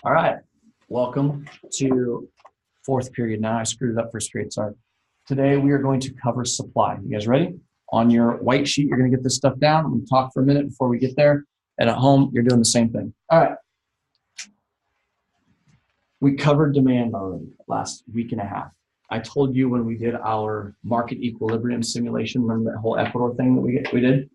All right, welcome to fourth period now. I screwed it up first period, sorry. Today we are going to cover supply. You guys ready? On your white sheet, you're gonna get this stuff down. I'm gonna talk for a minute before we get there. And at home, you're doing the same thing. All right. We covered demand already last week and a half. I told you when we did our market equilibrium simulation, remember that whole Ecuador thing that we did?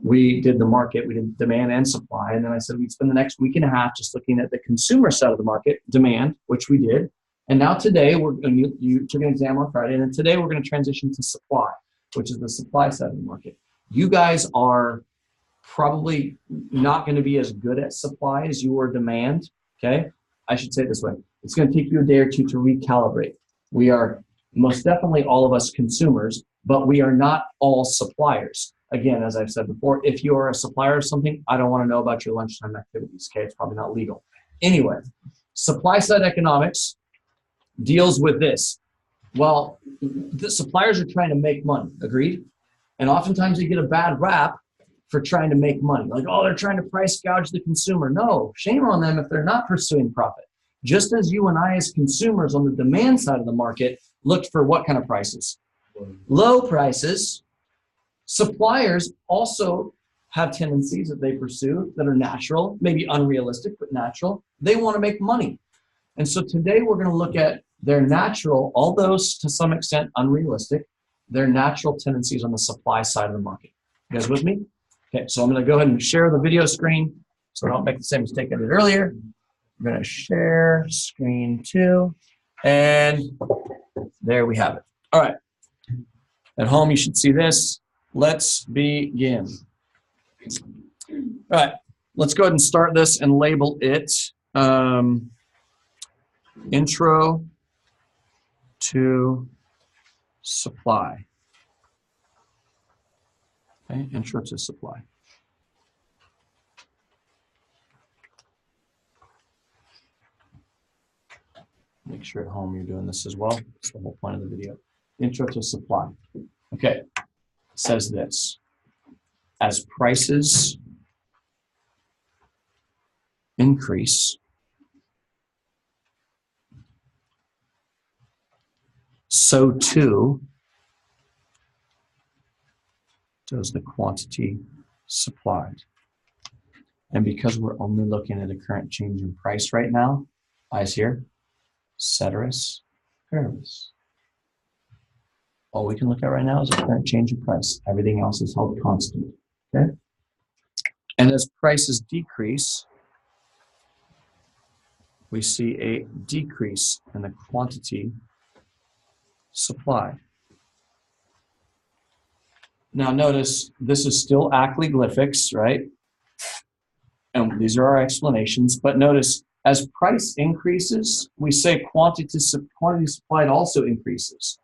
We did the market, we did demand and supply, and then I said we'd spend the next week and a half just looking at the consumer side of the market, demand, which we did. And now today, you took an exam on Friday, and then today we're going to transition to supply, which is the supply side of the market. You guys are probably not going to be as good at supply as you are demand, okay? I should say it this way. It's going to take you a day or two to recalibrate. We are most definitely all of us consumers, but we are not all suppliers. Again, as I've said before, if you are a supplier of something, I don't want to know about your lunchtime activities, okay? It's probably not legal. Anyway, supply side economics deals with this. Well, the suppliers are trying to make money, agreed? And oftentimes they get a bad rap for trying to make money. Like, oh, they're trying to price gouge the consumer. No, shame on them if they're not pursuing profit. Just as you and I as consumers on the demand side of the market looked for what kind of prices? Low prices. Suppliers also have tendencies that they pursue that are natural, maybe unrealistic, but natural. They want to make money. And so today we're going to look at their natural, although to some extent unrealistic, their natural tendencies on the supply side of the market. You guys with me? Okay, so I'm going to go ahead and share the video screen so I don't make the same mistake I did earlier. I'm going to share screen 2, and there we have it. All right. At home, you should see this. Let's begin. All right, let's go ahead and start this and label it Intro to Supply. Okay, Intro to Supply. Make sure at home you're doing this as well. That's the whole point of the video. Intro to Supply. Okay, it says this. As prices increase, so too does the quantity supplied. And because we're only looking at a current change in price right now, eyes here, ceteris paribus. All we can look at right now is a current change in price. Everything else is held constant, okay? And as prices decrease, we see a decrease in the quantity supplied. Now notice, this is still Ackley glyphics, right? And these are our explanations, but notice, as price increases, we say quantity supplied also increases.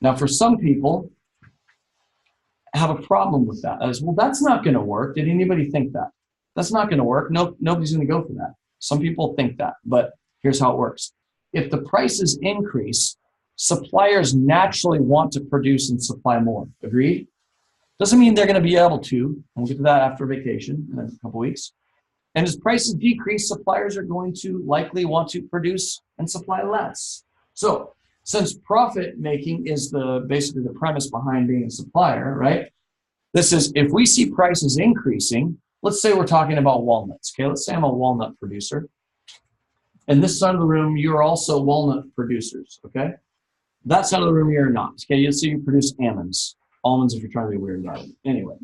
Now, for some people, have a problem with that. As well, that's not going to work. Did anybody think that? That's not going to work. No, nobody's going to go for that. Some people think that, but here's how it works. If the prices increase, suppliers naturally want to produce and supply more. Agreed? Doesn't mean they're going to be able to. And we'll get to that after vacation in a couple weeks. And as prices decrease, suppliers are going to likely want to produce and supply less. So, since profit making is basically the premise behind being a supplier, right? This is, if we see prices increasing, let's say we're talking about walnuts, okay? Let's say I'm a walnut producer. And this side of the room, you're also walnut producers, okay? That side of the room, you're not, okay? You'll see you produce almonds. Almonds if you're trying to be weird about it. Anyway,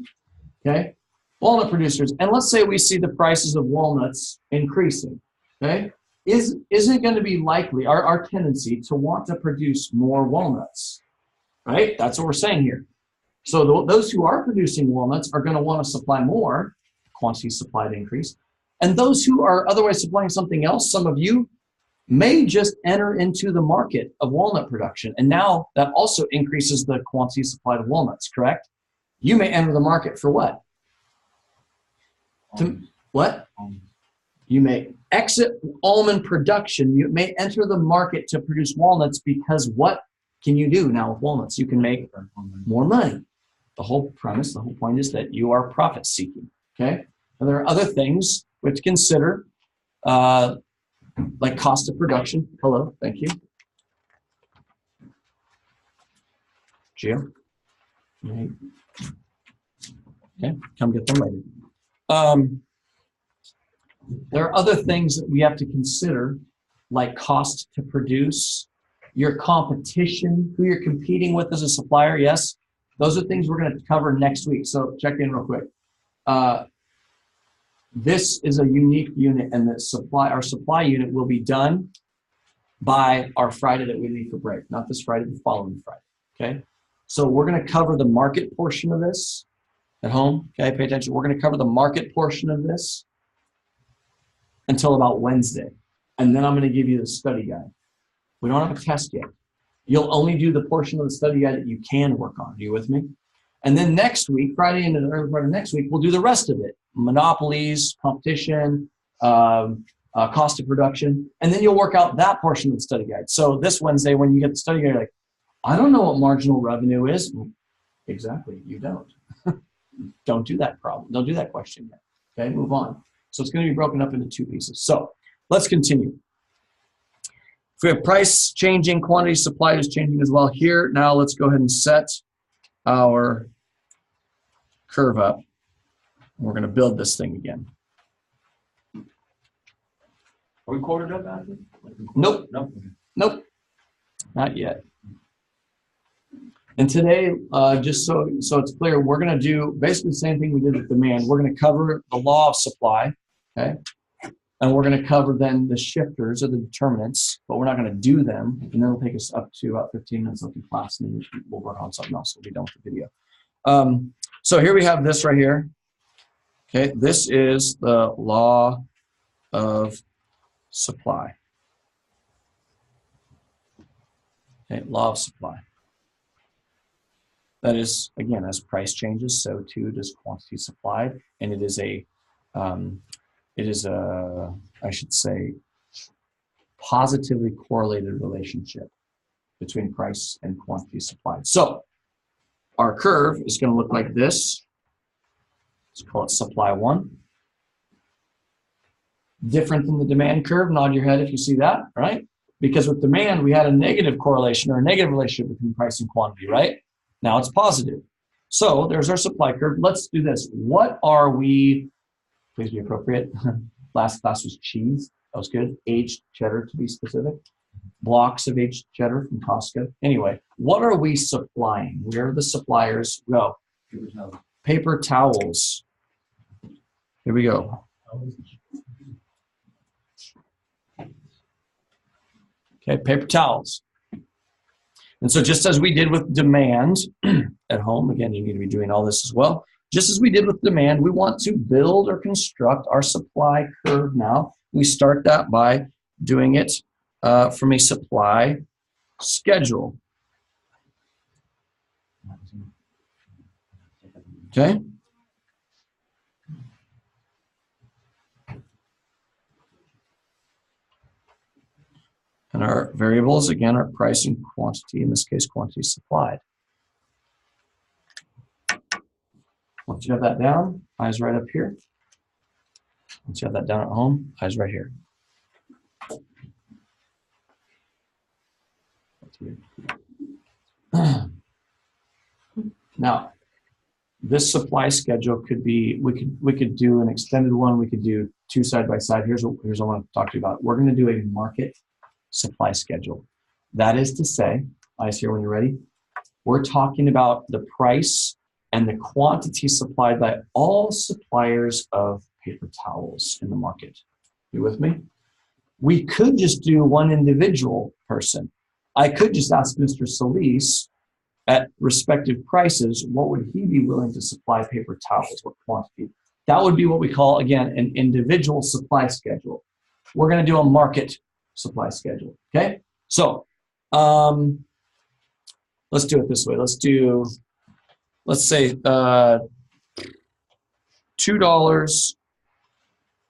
okay? Walnut producers, and let's say we see the prices of walnuts increasing, okay? Isn't it going to be likely, our tendency, to want to produce more walnuts, right? That's what we're saying here. So those who are producing walnuts are going to want to supply more, quantity supplied increase. And those who are otherwise supplying something else, some of you, may just enter into the market of walnut production. And now that also increases the quantity supplied of walnuts, correct? You may enter the market for what? What? You may exit almond production. You may enter the market to produce walnuts because what can you do now with walnuts? You can make more money. The whole premise, the whole point is that you are profit seeking, okay? And there are other things we have to consider like cost of production. Hello, thank you. Gio. Right. Okay, come get them later. There are other things that we have to consider, like cost to produce, your competition, who you're competing with as a supplier. Yes, those are things we're going to cover next week. So check in real quick. This is a unique unit, and our supply unit will be done by our Friday that we leave for break, not this Friday, the following Friday. Okay, so we're going to cover the market portion of this at home. Okay, pay attention. We're going to cover the market portion of this until about Wednesday, and then I'm going to give you the study guide. We don't have a test yet. You'll only do the portion of the study guide that you can work on. Are you with me? And then next week, Friday and the early part of next week, we'll do the rest of it. Monopolies, competition, cost of production. And then you'll work out that portion of the study guide. So this Wednesday, when you get the study guide, you're like, I don't know what marginal revenue is. Exactly, you don't. Don't do that problem. Don't do that question yet. Okay, move on. So it's going to be broken up into two pieces. So let's continue. If we have price changing, quantity supplied is changing as well here. Now let's go ahead and set our curve up. We're going to build this thing again. Are we quoted up after? Nope. Nope. Nope. Not yet. And today, just so it's clear, we're going to do basically the same thing we did with demand. We're going to cover the law of supply, okay? And we're going to cover then the shifters or the determinants, but we're not going to do them. And then it'll take us up to about 15 minutes left in class, and then we'll work on something else. We'll be done with the video. So here we have this right here. Okay, this is the law of supply. Okay, law of supply. That is, again, as price changes, so too does quantity supplied, and it is a, I should say, positively correlated relationship between price and quantity supplied. So our curve is going to look like this. Let's call it supply one. Different than the demand curve. Nod your head if you see that, right? Because with demand, we had a negative correlation or a negative relationship between price and quantity, right? Now it's positive. So there's our supply curve. Let's do this. What are we, please be appropriate. Last class was cheese. That was good. Aged cheddar to be specific. Blocks of aged cheddar from Costco. Anyway, what are we supplying? Where are the suppliers? Go. Paper towels. Here we go. Okay, paper towels. And so just as we did with demand at home, again, you need to be doing all this as well. Just as we did with demand, we want to build or construct our supply curve now. We start that by doing it from a supply schedule. Okay? And our variables, again, are price and quantity, in this case, quantity supplied. Once you have that down, eyes right up here. Once you have that down at home, eyes right here. Now, this supply schedule could be, we could do an extended one, we could do two side by side. Here's what I want to talk to you about. We're going to do a market supply schedule. That is to say, eyes here when you're ready, we're talking about the price and the quantity supplied by all suppliers of paper towels in the market. You with me? We could just do one individual person. I could just ask Mr. Solis at respective prices, what would he be willing to supply paper towels, what quantity? That would be what we call, again, an individual supply schedule. We're going to do a market supply schedule, okay? So let's do it this way. Let's say $2,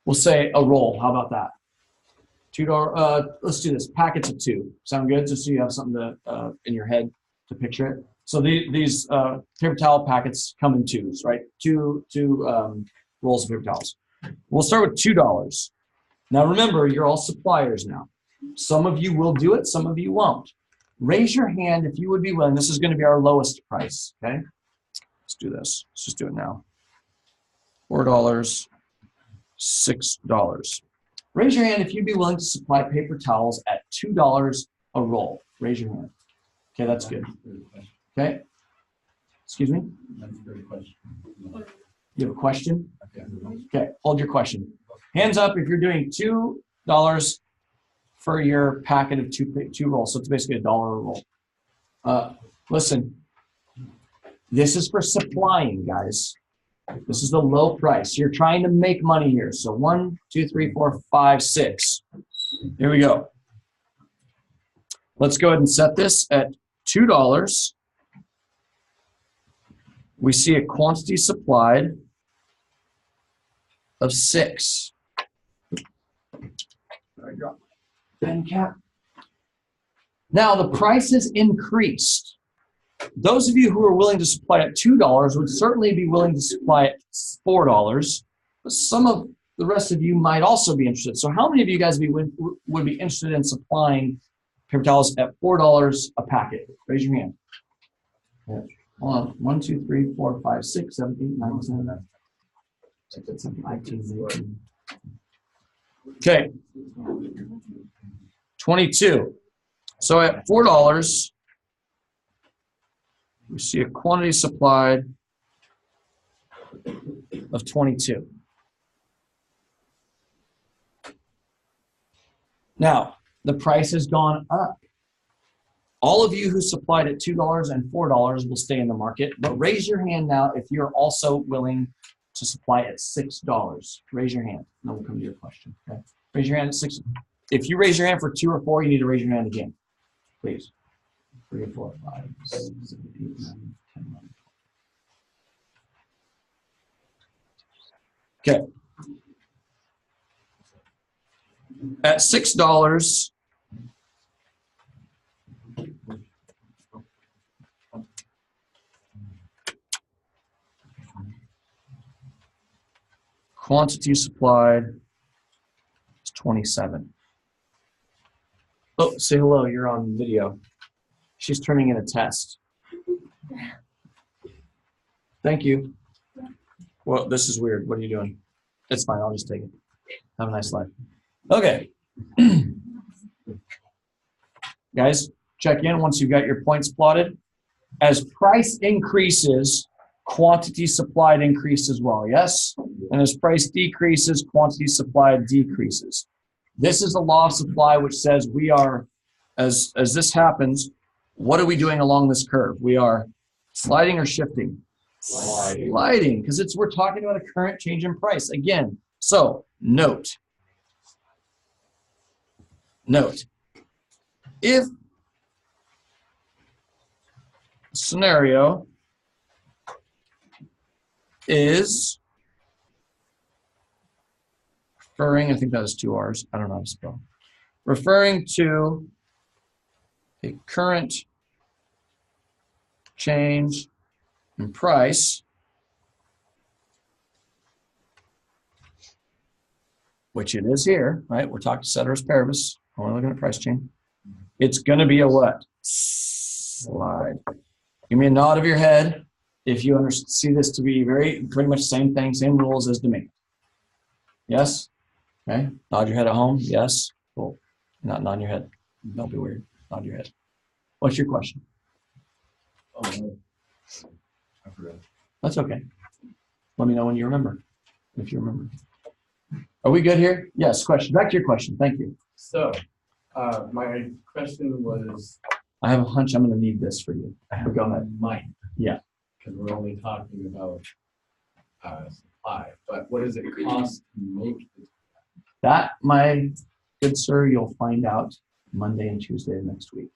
we'll say a roll. How about that? $2, let's do this, packets of 2. Sound good? Just so you have something to in your head to picture it. So these paper towel packets come in 2s, right? Two rolls of paper towels. We'll start with $2. Now remember, you're all suppliers now. Some of you will do it, some of you won't. Raise your hand if you would be willing. This is going to be our lowest price, okay? Let's do this. Let's just do it now. $4, $6. Raise your hand if you'd be willing to supply paper towels at $2 a roll. Raise your hand. Okay, that's good. Okay. Excuse me? You have a question? Okay, hold your question. Hands up if you're doing $2 for your packet of two rolls. So it's basically $1 a roll. Listen, this is for supplying, guys. This is the low price. You're trying to make money here. So 1, 2, 3, 4, 5, 6. Here we go. Let's go ahead and set this at $2. We see a quantity supplied of 6. Pen cap. Now the price has increased. Those of you who are willing to supply at $2 would certainly be willing to supply at $4, but some of the rest of you might also be interested. So how many of you guys would be interested in supplying paper towels at $4 a packet? Raise your hand. Yeah. Hold on. 1, 2, 3, 4, 5, 6, 7, 8, 9, 10, 11. Okay. 22. So at $4, we see a quantity supplied of 22. Now, the price has gone up. All of you who supplied at $2 and $4 will stay in the market, but raise your hand now if you're also willing to supply at $6. Raise your hand, and then we'll come to your question. Okay? Raise your hand at 6. If you raise your hand for 2 or 4, you need to raise your hand again, please. 3, 4, 5, 6, 7, 8, 9, 10, 11. Okay. At $6, quantity supplied is 27. Oh, say hello, you're on video. She's turning in a test. Thank you. Well, this is weird. What are you doing? It's fine, I'll just take it. Have a nice life. Okay. Guys, check in once you've got your points plotted. As price increases, quantity supplied increases as well, yes? And as price decreases, quantity supplied decreases. This is a law of supply which says we are, as this happens, what are we doing along this curve? We are sliding or shifting? Sliding, because we're talking about a current change in price. Again, so note, if scenario is referring, I think that is 2 R's, I don't know how to spell, referring to a current change in price, which it is here, right? We're talking ceteris paribus, only looking at price change. It's going to be a what? Slide. Give me a nod of your head if you see this to be pretty much the same thing, same rules as demand. Yes? Okay. Nod your head at home. Yes. Cool. Not nod your head. Don't be weird. Nod your head. What's your question? Oh, no. I forgot. That's okay. Let me know when you remember, if you remember. Are we good here? Yes, question. Back to your question. Thank you. So, my question was, I have a hunch I'm going to need this for you. But go ahead. might, Yeah. because we're only talking about supply, but what does it cost to make this? That, my good sir, you'll find out Monday and Tuesday of next week.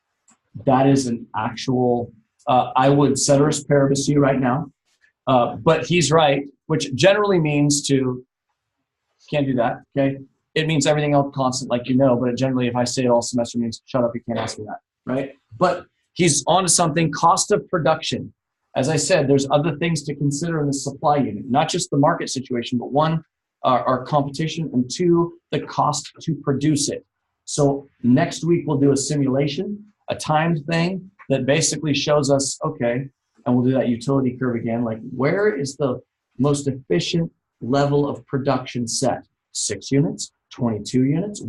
That is an actual, I would ceteris paribus you right now, but he's right, which generally means can't do that, okay? It means everything else constant, like you know, but generally if I say it all semester means shut up, you can't ask me that, right? But he's onto something, cost of production. As I said, there's other things to consider in the supply unit, not just the market situation, but one, our competition, and two, the cost to produce it. So next week we'll do a simulation, a timed thing that basically shows us, okay, and we'll do that utility curve again, like where is the most efficient level of production set? 6 units, 22 units?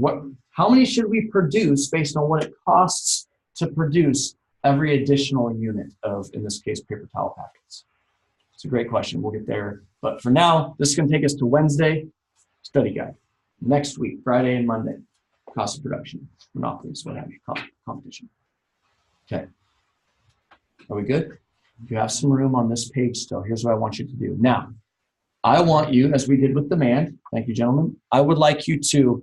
How many should we produce based on what it costs to produce every additional unit of, in this case, paper towel packets? It's a great question. We'll get there. But for now, this is going to take us to Wednesday study guide. Next week, Friday and Monday, cost of production, monopolies, what have you, competition. Okay. Are we good? You have some room on this page still. Here's what I want you to do. Now, I want you, as we did with demand, thank you, gentlemen, I would like you to,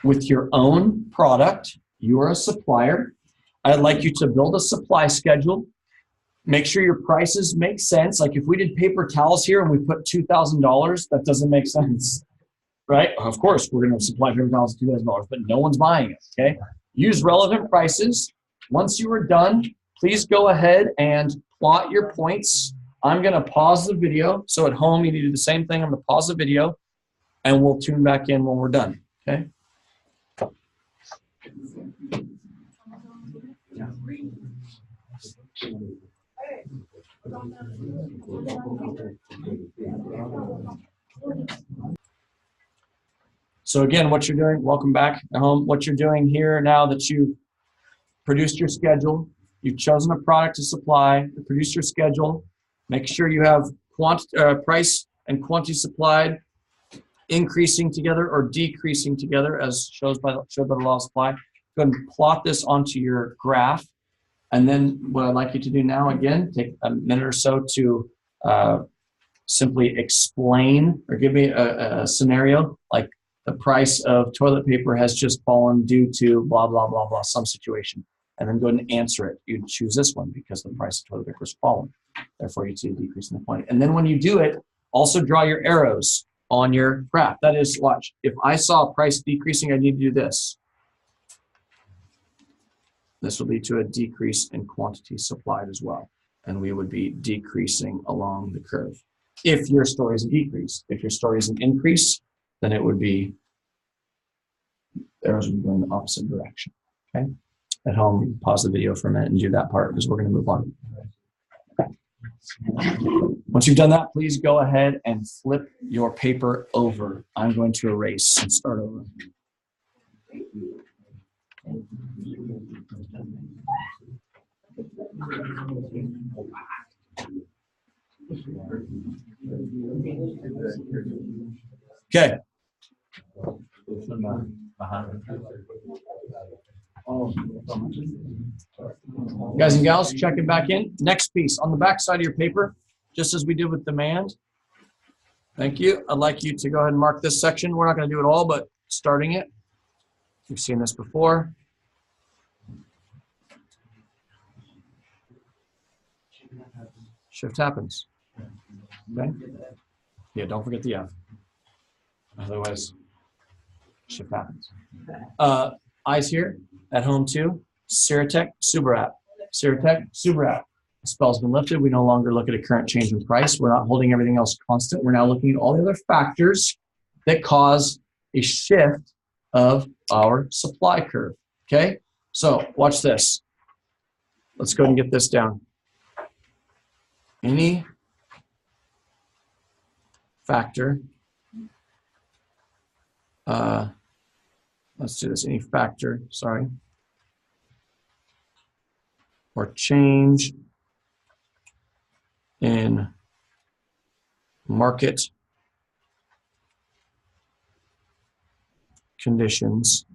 with your own product, you are a supplier, I'd like you to build a supply schedule. Make sure your prices make sense. Like if we did paper towels here and we put $2,000, that doesn't make sense, right? Of course, we're going to supply paper towels at $2,000, but no one's buying it, okay? Use relevant prices. Once you are done, please go ahead and plot your points. I'm going to pause the video. So at home, you need to do the same thing. I'm going to pause the video, and we'll tune back in when we're done, okay? So again, what you're doing, welcome back at home. What you're doing here now that you've produced your schedule, you've chosen a product to supply, you produced your schedule, make sure you have price and quantity supplied increasing together or decreasing together as showed by the law of supply. Go ahead and plot this onto your graph. And then what I'd like you to do now, again, take a minute or so to simply explain or give me a scenario like the price of toilet paper has just fallen due to blah, blah, blah, blah, some situation. And then go ahead and answer it. You'd choose this one because the price of toilet paper has fallen. Therefore, you'd see a decrease in the quantity. And then when you do it, also draw your arrows on your graph. That is, watch, if I saw a price decreasing, I need to do this. This will lead to a decrease in quantity supplied as well. And we would be decreasing along the curve. If your story is a decrease, if your story is an increase, then it would be, arrows would be going the opposite direction, okay? At home, pause the video for a minute and do that part because we're going to move on. Once you've done that, please go ahead and flip your paper over. I'm going to erase and start over. Okay. Guys and gals, check it back in. Next piece on the back side of your paper, just as we did with demand. Thank you. I'd like you to go ahead and mark this section. We're not going to do it all, but starting it. You've seen this before. Shift happens. Okay? Yeah, don't forget the F. Otherwise, shift happens. Eyes here, at home too. Ceratec, Subarat. Ceratec, Subarat. The spell's been lifted. We no longer look at a current change in price. We're not holding everything else constant. We're now looking at all the other factors that cause a shift of our supply curve. Okay? So, watch this. Let's go ahead and get this down. Any factor, let's do this, any factor, sorry, or change in market conditions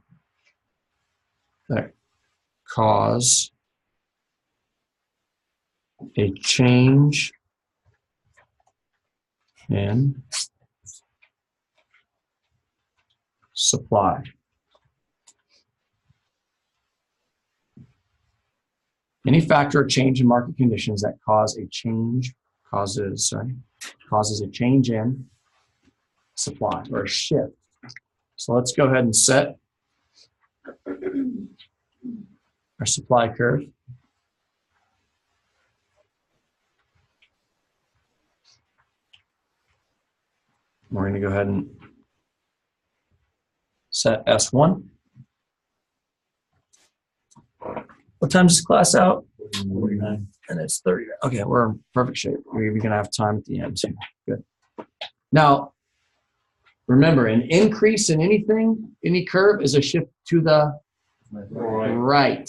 that cause a change in supply. Any factor or change in market conditions that cause a change, causes a change in supply or a shift. So let's go ahead and set our supply curve. We're going to go ahead and set S1. What time is class out? 49. And it's 30. Okay, we're in perfect shape. We're going to have time at the end too. Good. Now, remember, an increase in anything, any curve, is a shift to the right.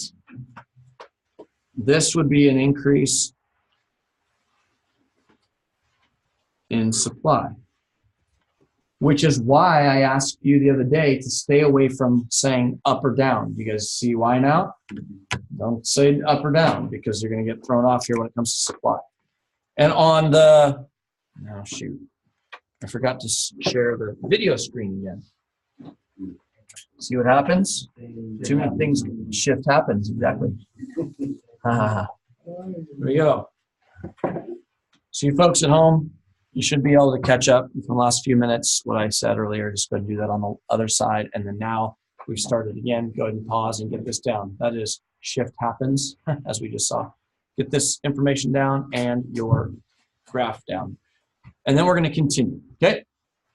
This would be an increase in supply, which is why I asked you the other day to stay away from saying up or down. You guys see why now? Don't say up or down because you're going to get thrown off here when it comes to supply. And on the, oh shoot, I forgot to share the video screen again. See what happens? Too many things shift happens, exactly. There we go. So you folks at home, you should be able to catch up from the last few minutes. What I said earlier, just go ahead and do that on the other side. And then now we've started again. Go ahead and pause and get this down. That is shift happens, as we just saw. Get this information down and your graph down. And then we're going to continue, okay?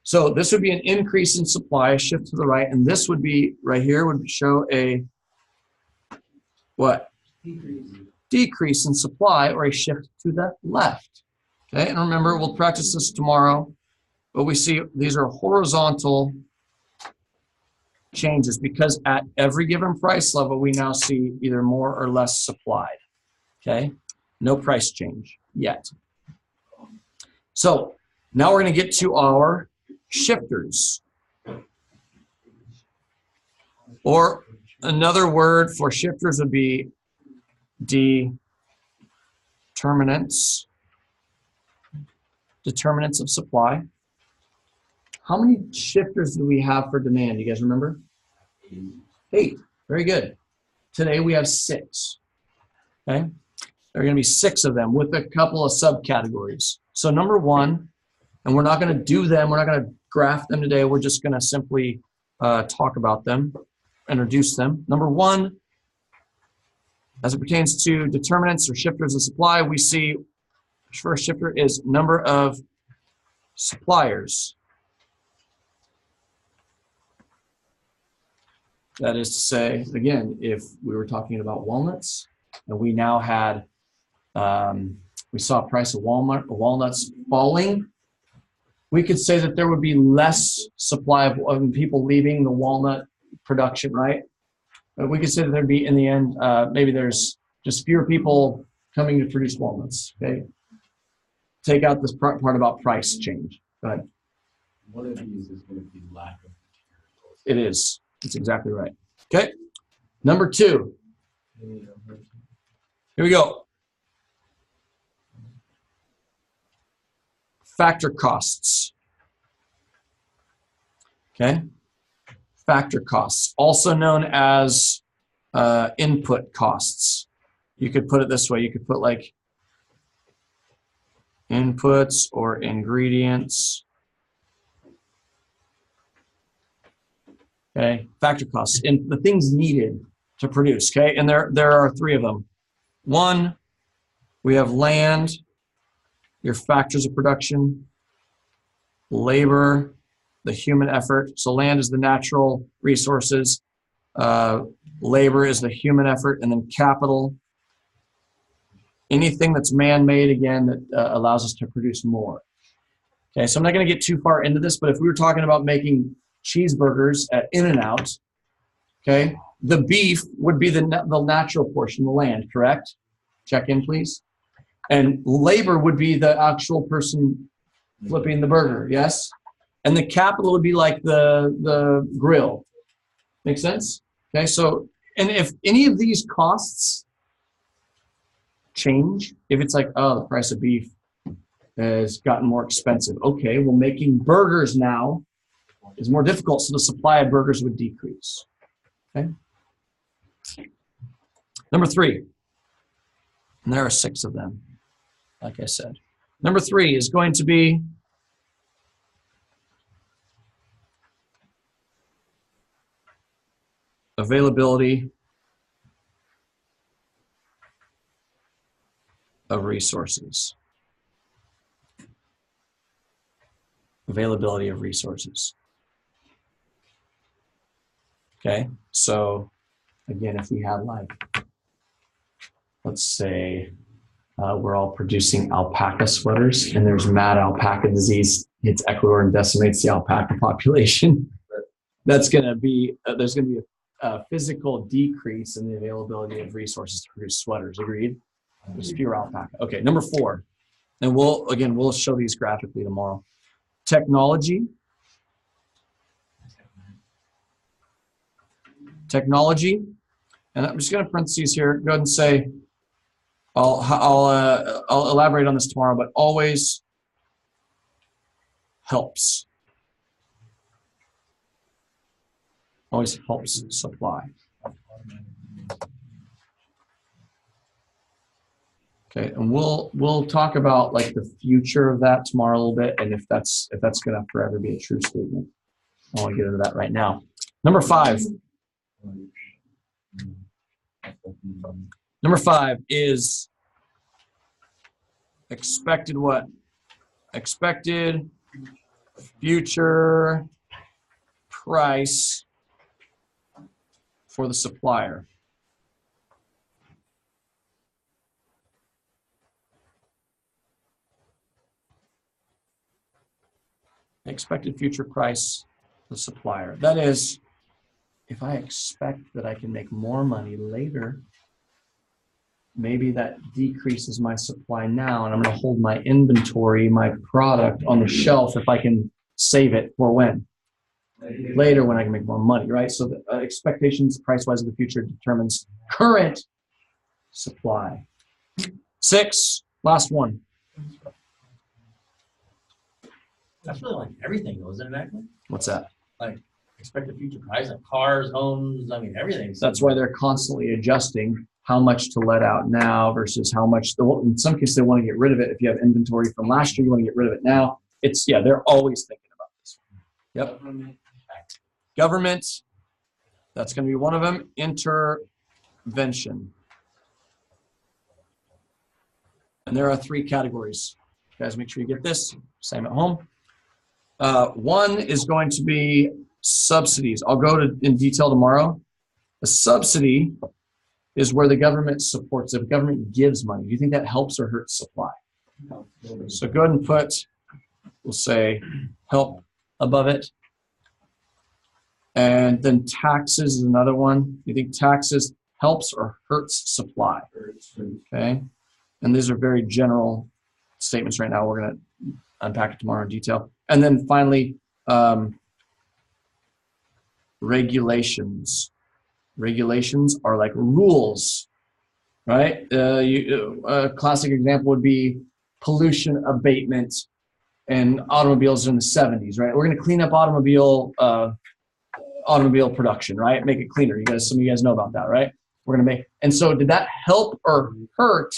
So this would be an increase in supply, a shift to the right. And this would be, right here, would show a, what? Decrease in supply or a shift to the left. Okay, and remember, we'll practice this tomorrow, but we see these are horizontal changes because at every given price level, we now see either more or less supplied. Okay, no price change yet. So now we're going to get to our shifters. Or another word for shifters would be determinants. Determinants of supply. How many shifters do we have for demand? You guys remember? 8. Very good. Today we have 6. Okay. There are going to be 6 of them with a couple of subcategories. So number 1, and we're not going to do them. We're not going to graph them today. We're just going to simply talk about them, introduce them. Number 1, as it pertains to determinants or shifters of supply, we see first shifter is number of suppliers. That is to say, again, if we were talking about walnuts and we now had, we saw price of walnuts falling, we could say that there would be less supply of people leaving the walnut production, right? But we could say that there'd be, in the end, maybe there's just fewer people coming to produce walnuts, okay? Take out this part about price change. Go ahead. One of these is going to be lack of materials. It is. That's exactly right. Okay. Number 2. Here we go. Factor costs. Okay. Factor costs, also known as input costs. You could put it this way. You could put like inputs or ingredients. Okay, factor costs, and the things needed to produce. Okay, and there are 3 of them. 1, we have land, your factors of production, labor, the human effort. So land is the natural resources, labor is the human effort, and then capital. Anything that's man-made, again, that allows us to produce more. Okay, so I'm not going to get too far into this, but if we were talking about making cheeseburgers at In-N-Out, okay, the beef would be the natural portion, the land, correct? Check in, please. And labor would be the actual person flipping the burger, yes? And the capital would be like the grill. Make sense? Okay, so, and if any of these costs change, if it's like, oh, the price of beef has gotten more expensive. Okay, well, making burgers now is more difficult, so the supply of burgers would decrease. Okay. Number 3, and there are 6 of them, like I said. Number 3 is going to be availability of resources. availability of resources. Okay, so again, if we had like, let's say we're all producing alpaca sweaters and there's mad alpaca disease hits Ecuador and decimates the alpaca population, that's going to be, there's going to be a physical decrease in the availability of resources to produce sweaters. Agreed? There's fewer alpaca. Okay, number 4. And we'll show these graphically tomorrow. Technology. Technology. And I'm just going to parentheses here. Go ahead and say, I'll elaborate on this tomorrow, but always helps. Always helps supply. Okay, and we'll talk about like the future of that tomorrow a little bit, and if that's going to forever be a true statement. I want to get into that right now. Number 5. Number 5 is expected what? Expected future price for the supplier. Expected future price for the supplier. That is, if I expect that I can make more money later, maybe that decreases my supply now, and I'm going to hold my inventory, my product on the shelf if I can save it for when? Later when I can make more money, right? So the expectations price-wise of the future determines current supply. 6, last one. That's really like everything, though, isn't it, actually? What's that? Like expected future price, like cars, homes, I mean, everything. That's why they're constantly adjusting how much to let out now versus how much, in some cases they want to get rid of it. If you have inventory from last year, you want to get rid of it now. They're always thinking about this. Yep. Government, that's going to be one of them. Intervention. And there are 3 categories. You guys, make sure you get this. Same at home. 1 is going to be subsidies. I'll go in detail tomorrow. A subsidy is where the government supports. If the government gives money, do you think that helps or hurts supply? So go ahead and we'll say help above it. And then taxes is another one. You think taxes helps or hurts supply? Okay. And these are very general statements right now. We're going to unpack it tomorrow in detail. And then finally, regulations. Regulations are like rules, right? A classic example would be pollution abatement and automobiles in the 70s, right? We're going to clean up automobile production, right? Make it cleaner. Some of you guys know about that, right? We're going to make, and so did that help or hurt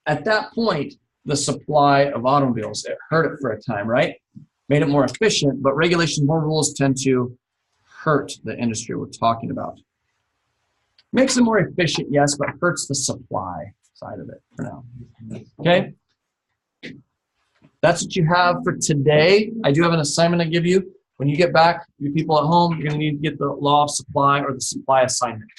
at that point the supply of automobiles? It hurt it for a time, right? Made it more efficient, but regulations, more rules tend to hurt the industry we're talking about. Makes it more efficient, yes, but hurts the supply side of it for now. Okay? That's what you have for today. I do have an assignment to give you. When you get back, you people at home, you're going to need to get the law of supply or the supply assignment.